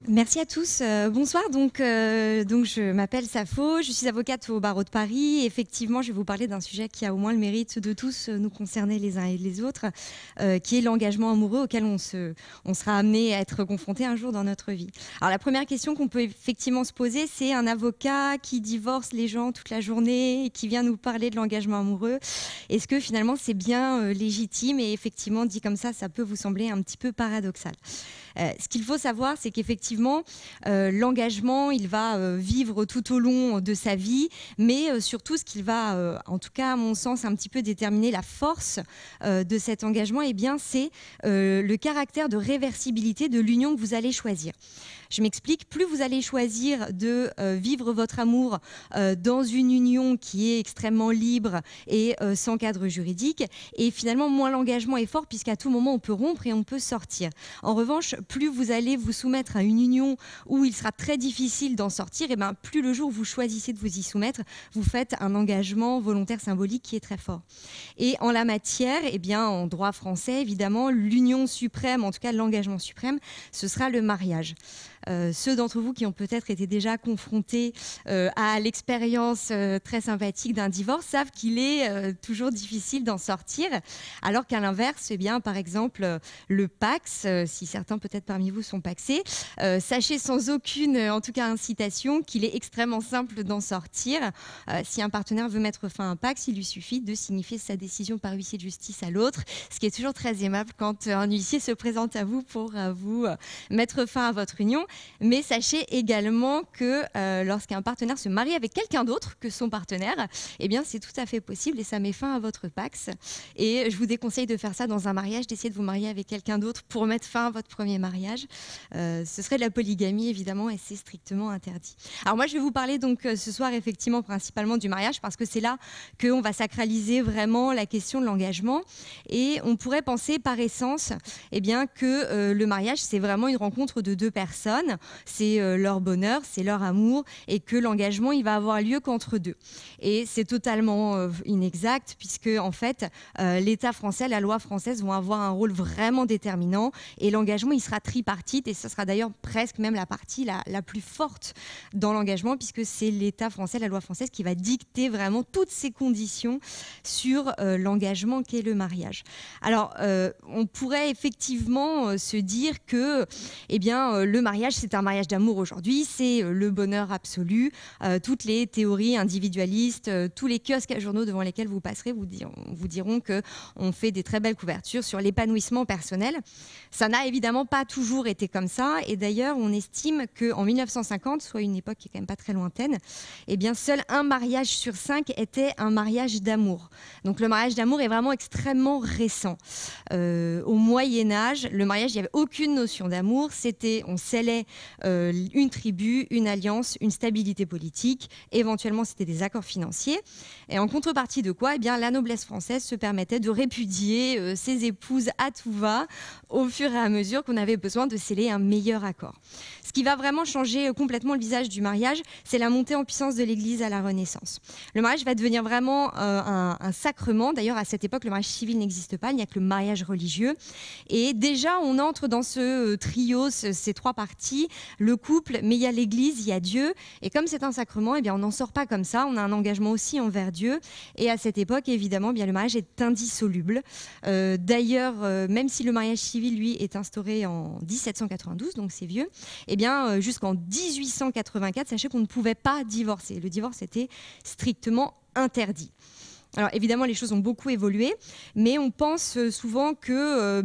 Merci à tous. Bonsoir. Donc, je m'appelle Safo, je suis avocate au barreau de Paris. Effectivement, je vais vous parler d'un sujet qui a au moins le mérite de tous nous concerner les uns et les autres, qui est l'engagement amoureux auquel on sera amené à être confronté un jour dans notre vie. Alors, la première question qu'on peut effectivement se poser, c'est un avocat qui divorce les gens toute la journée et qui vient nous parler de l'engagement amoureux. Est-ce que finalement c'est bien légitime? Et effectivement, dit comme ça peut vous sembler un petit peu paradoxal. Ce qu'il faut savoir, c'est qu'effectivement, l'engagement, il va vivre tout au long de sa vie, mais surtout, ce qu'il va, en tout cas à mon sens, un petit peu déterminer la force de cet engagement, eh bien, c'est le caractère de réversibilité de l'union que vous allez choisir. Je m'explique, plus vous allez choisir de vivre votre amour dans une union qui est extrêmement libre et sans cadre juridique, et finalement, moins l'engagement est fort, puisqu'à tout moment, on peut rompre et on peut sortir. En revanche, plus vous allez vous soumettre à une union où il sera très difficile d'en sortir, et bien plus le jour où vous choisissez de vous y soumettre, vous faites un engagement volontaire symbolique qui est très fort. Et en la matière, eh bien, en droit français, évidemment, l'union suprême, en tout cas l'engagement suprême, ce sera le mariage. Ceux d'entre vous qui ont peut-être été déjà confrontés à l'expérience très sympathique d'un divorce savent qu'il est toujours difficile d'en sortir, alors qu'à l'inverse, eh bien, par exemple, le Pacs, si certains peut-être parmi vous sont pacsés, sachez sans aucune, en tout cas, incitation qu'il est extrêmement simple d'en sortir. Si un partenaire veut mettre fin à un Pacs, il lui suffit de signifier sa décision par huissier de justice à l'autre, ce qui est toujours très aimable quand un huissier se présente à vous pour vous mettre fin à votre union. Mais sachez également que lorsqu'un partenaire se marie avec quelqu'un d'autre que son partenaire, eh bien, c'est tout à fait possible et ça met fin à votre Pacs. Et je vous déconseille de faire ça dans un mariage, d'essayer de vous marier avec quelqu'un d'autre pour mettre fin à votre premier mariage. Ce serait de la polygamie, évidemment, et c'est strictement interdit. Alors moi, je vais vous parler donc ce soir, effectivement, principalement du mariage, parce que c'est là qu'on va sacraliser vraiment la question de l'engagement. Et on pourrait penser par essence eh bien, que le mariage, c'est vraiment une rencontre de deux personnes. C'est leur bonheur, c'est leur amour, et que l'engagement, il va avoir lieu qu'entre deux. Et c'est totalement inexact, puisque en fait, l'État français, la loi française vont avoir un rôle vraiment déterminant, et l'engagement, il sera tripartite, et ce sera d'ailleurs presque même la partie la plus forte dans l'engagement, puisque c'est l'État français, la loi française, qui va dicter vraiment toutes ces conditions sur l'engagement qu'est le mariage. Alors, on pourrait effectivement se dire que eh bien, le mariage, c'est un mariage d'amour aujourd'hui, c'est le bonheur absolu. Toutes les théories individualistes, tous les kiosques à journaux devant lesquels vous passerez vous diront qu'on fait des très belles couvertures sur l'épanouissement personnel. Ça n'a évidemment pas toujours été comme ça, et d'ailleurs, on estime qu'en 1950, soit une époque qui est quand même pas très lointaine, eh bien, seul un mariage sur 5 était un mariage d'amour. Donc le mariage d'amour est vraiment extrêmement récent. Au Moyen-Âge, le mariage, il n'y avait aucune notion d'amour, on scellait une tribu, une alliance, une stabilité politique, éventuellement c'était des accords financiers, et en contrepartie de quoi, eh bien, la noblesse française se permettait de répudier ses épouses à tout va au fur et à mesure qu'on avait besoin de sceller un meilleur accord. Ce qui va vraiment changer complètement le visage du mariage, c'est la montée en puissance de l'Église à la Renaissance. Le mariage va devenir vraiment un sacrement. D'ailleurs, à cette époque, le mariage civil n'existe pas, il n'y a que le mariage religieux. Et déjà, on entre dans ce trio, ces trois parties, le couple, mais il y a l'Église, il y a Dieu. Et comme c'est un sacrement, eh bien, on n'en sort pas comme ça. On a un engagement aussi envers Dieu. Et à cette époque, évidemment, eh bien, le mariage est indissoluble. D'ailleurs, même si le mariage civil, lui, est instauré en 1792, donc c'est vieux, eh bien, jusqu'en 1884, sachez qu'on ne pouvait pas divorcer. Le divorce était strictement interdit. Alors évidemment, les choses ont beaucoup évolué, mais on pense souvent que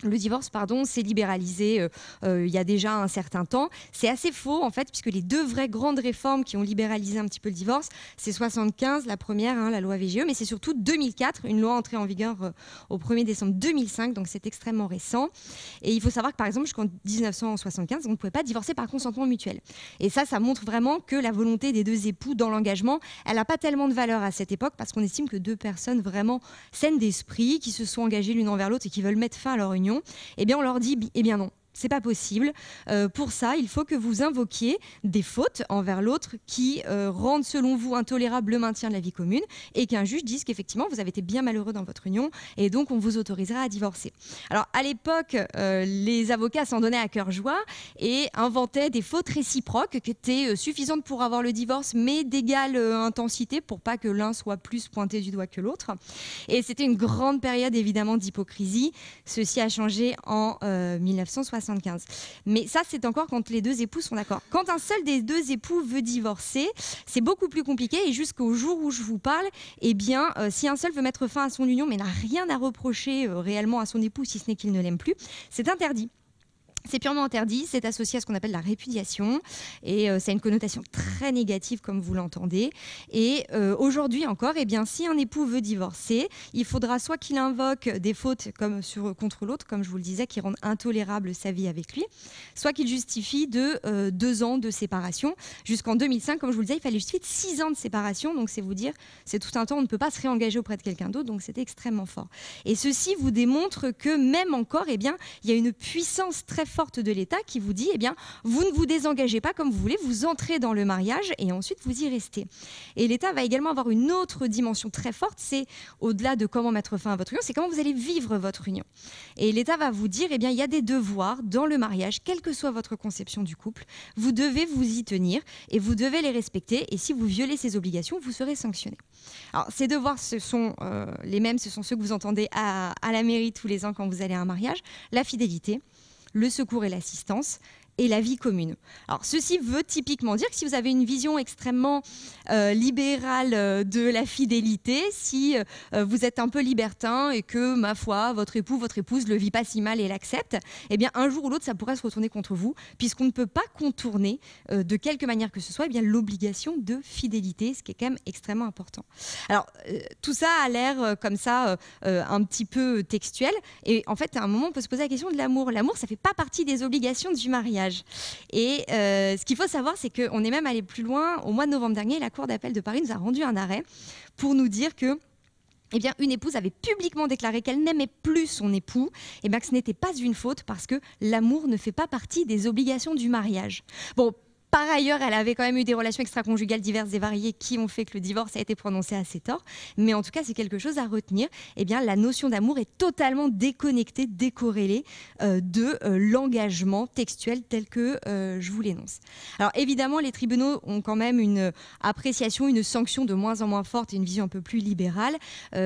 le divorce, s'est libéralisé il y a déjà un certain temps. C'est assez faux, en fait, puisque les deux vraies grandes réformes qui ont libéralisé un petit peu le divorce, c'est 75, la première, la loi VGE, mais c'est surtout 2004, une loi entrée en vigueur au 1er décembre 2005, donc c'est extrêmement récent. Et il faut savoir que, par exemple, jusqu'en 1975, on ne pouvait pas divorcer par consentement mutuel. Et ça montre vraiment que la volonté des deux époux dans l'engagement, elle n'a pas tellement de valeur à cette époque, parce qu'on estime que deux personnes vraiment saines d'esprit, qui se sont engagées l'une envers l'autre et qui veulent mettre fin à leur union, eh bien on leur dit, eh bien non, c'est pas possible. Pour ça, il faut que vous invoquiez des fautes envers l'autre qui rendent selon vous intolérable le maintien de la vie commune et qu'un juge dise qu'effectivement vous avez été bien malheureux dans votre union et donc on vous autorisera à divorcer. Alors à l'époque, les avocats s'en donnaient à cœur joie et inventaient des fautes réciproques qui étaient suffisantes pour avoir le divorce mais d'égale intensité pour pas que l'un soit plus pointé du doigt que l'autre. Et c'était une grande période évidemment d'hypocrisie. Ceci a changé en 1975. Mais ça, c'est encore quand les deux époux sont d'accord. Quand un seul des deux époux veut divorcer, c'est beaucoup plus compliqué et jusqu'au jour où je vous parle, eh bien, si un seul veut mettre fin à son union mais n'a rien à reprocher réellement à son époux, si ce n'est qu'il ne l'aime plus, c'est interdit. C'est purement interdit, c'est associé à ce qu'on appelle la répudiation et ça a une connotation très négative comme vous l'entendez. Et aujourd'hui encore, eh bien, si un époux veut divorcer, il faudra soit qu'il invoque des fautes contre l'autre, comme je vous le disais, qui rendent intolérable sa vie avec lui, soit qu'il justifie de 2 ans de séparation. Jusqu'en 2005, comme je vous le disais, il fallait justifier de 6 ans de séparation, donc c'est vous dire, c'est tout un temps, on ne peut pas se réengager auprès de quelqu'un d'autre, donc c'était extrêmement fort. Et ceci vous démontre que même encore, eh bien, il y a une puissance très forte de l'État qui vous dit, eh bien, vous ne vous désengagez pas comme vous voulez, vous entrez dans le mariage et ensuite vous y restez. Et l'État va également avoir une autre dimension très forte, c'est au-delà de comment mettre fin à votre union, c'est comment vous allez vivre votre union. Et l'État va vous dire, eh bien, il y a des devoirs dans le mariage, quelle que soit votre conception du couple, vous devez vous y tenir et vous devez les respecter et si vous violez ces obligations, vous serez sanctionné. Alors, ces devoirs, ce sont les mêmes, ce sont ceux que vous entendez à la mairie tous les ans quand vous allez à un mariage, la fidélité, le secours et l'assistance et la vie commune. Alors, ceci veut typiquement dire que si vous avez une vision extrêmement libérale de la fidélité, si vous êtes un peu libertin et que, ma foi, votre époux, votre épouse ne le vit pas si mal et l'accepte, eh bien, un jour ou l'autre, ça pourrait se retourner contre vous, puisqu'on ne peut pas contourner de quelque manière que ce soit, eh bien, l'obligation de fidélité, ce qui est quand même extrêmement important. Alors, tout ça a l'air comme ça un petit peu textuel, et en fait, à un moment, on peut se poser la question de l'amour. L'amour, ça ne fait pas partie des obligations du mariage. Et ce qu'il faut savoir, c'est qu'on est même allé plus loin. Au mois de novembre dernier, la Cour d'appel de Paris nous a rendu un arrêt pour nous dire que eh bien, une épouse avait publiquement déclaré qu'elle n'aimait plus son époux, et bien que ce n'était pas une faute parce que l'amour ne fait pas partie des obligations du mariage. Bon, par ailleurs, elle avait quand même eu des relations extra-conjugales diverses et variées qui ont fait que le divorce a été prononcé à ses torts. Mais en tout cas, c'est quelque chose à retenir. Eh bien, la notion d'amour est totalement déconnectée, décorrélée de l'engagement textuel tel que je vous l'énonce. Alors évidemment, les tribunaux ont quand même une appréciation, une sanction de moins en moins forte et une vision un peu plus libérale.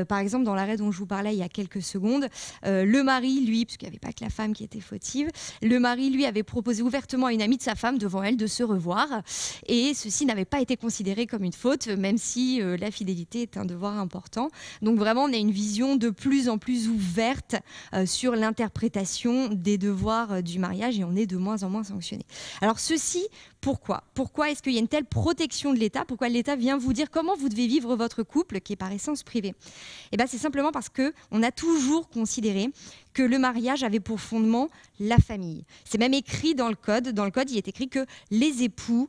Par exemple, dans l'arrêt dont je vous parlais il y a quelques secondes, le mari, lui, parce qu'il n'y avait pas que la femme qui était fautive, le mari, lui, avait proposé ouvertement à une amie de sa femme devant elle de se revoir et ceci n'avait pas été considéré comme une faute, même si la fidélité est un devoir important. Donc vraiment, on a une vision de plus en plus ouverte sur l'interprétation des devoirs du mariage et on est de moins en moins sanctionné. Alors ceci, pourquoi est-ce qu'il y a une telle protection de l'État? Pourquoi l'État vient vous dire comment vous devez vivre votre couple qui est par essence privé? Eh bien, c'est simplement parce qu'on a toujours considéré que le mariage avait pour fondement la famille. C'est même écrit dans le code. Dans le code, il est écrit que les époux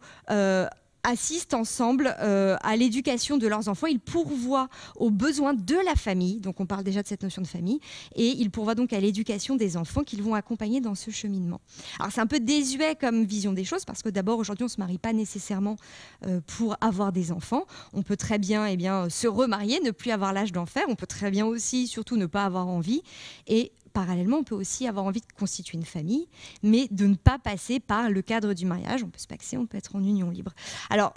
assistent ensemble à l'éducation de leurs enfants. Ils pourvoient aux besoins de la famille. Donc, on parle déjà de cette notion de famille. Et ils pourvoient donc à l'éducation des enfants qu'ils vont accompagner dans ce cheminement. Alors, c'est un peu désuet comme vision des choses parce que d'abord, aujourd'hui, on ne se marie pas nécessairement pour avoir des enfants. On peut très bien, se remarier, ne plus avoir l'âge d'en faire. On peut très bien aussi, surtout, ne pas avoir envie. Et parallèlement, on peut aussi avoir envie de constituer une famille, mais de ne pas passer par le cadre du mariage. On peut se paxer, on peut être en union libre. Alors,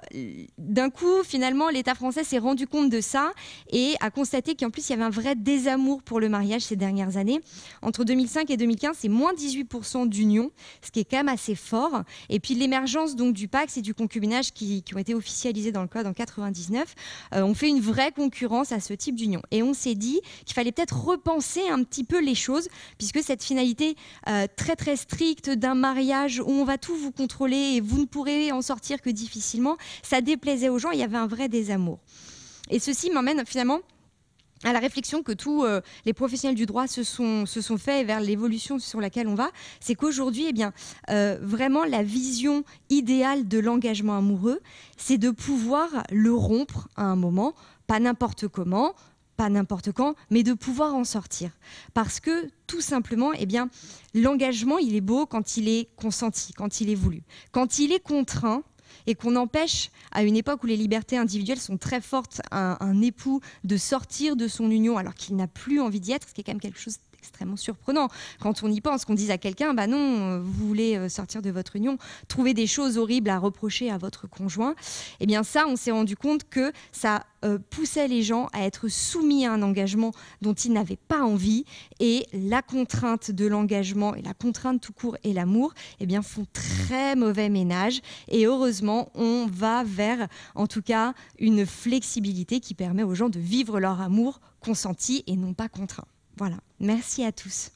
d'un coup, finalement, l'État français s'est rendu compte de ça et a constaté qu'en plus, il y avait un vrai désamour pour le mariage ces dernières années. Entre 2005 et 2015, c'est moins 18% d'union, ce qui est quand même assez fort. Et puis, l'émergence donc du PACS et du concubinage qui ont été officialisés dans le Code en 99 ont fait une vraie concurrence à ce type d'union. Et on s'est dit qu'il fallait peut-être repenser un petit peu les choses puisque cette finalité très très stricte d'un mariage où on va tout vous contrôler et vous ne pourrez en sortir que difficilement, ça déplaisait aux gens, il y avait un vrai désamour. Et ceci m'emmène finalement à la réflexion que tous les professionnels du droit se sont faits vers l'évolution sur laquelle on va, c'est qu'aujourd'hui, vraiment la vision idéale de l'engagement amoureux, c'est de pouvoir le rompre à un moment, pas n'importe comment, pas n'importe quand, mais de pouvoir en sortir. Parce que, tout simplement, eh bien, l'engagement, il est beau quand il est consenti, quand il est voulu. Quand il est contraint, et qu'on empêche, à une époque où les libertés individuelles sont très fortes, un époux de sortir de son union alors qu'il n'a plus envie d'y être, ce qui est quand même quelque chose d'extrêmement surprenant. Quand on y pense, qu'on dise à quelqu'un, bah non, vous voulez sortir de votre union, trouver des choses horribles à reprocher à votre conjoint, eh bien ça, on s'est rendu compte que ça poussait les gens à être soumis à un engagement dont ils n'avaient pas envie, et la contrainte de l'engagement et la contrainte tout court et l'amour, eh bien, font très mauvais ménage, et heureusement on va vers en tout cas une flexibilité qui permet aux gens de vivre leur amour consenti et non pas contraint. Voilà, merci à tous.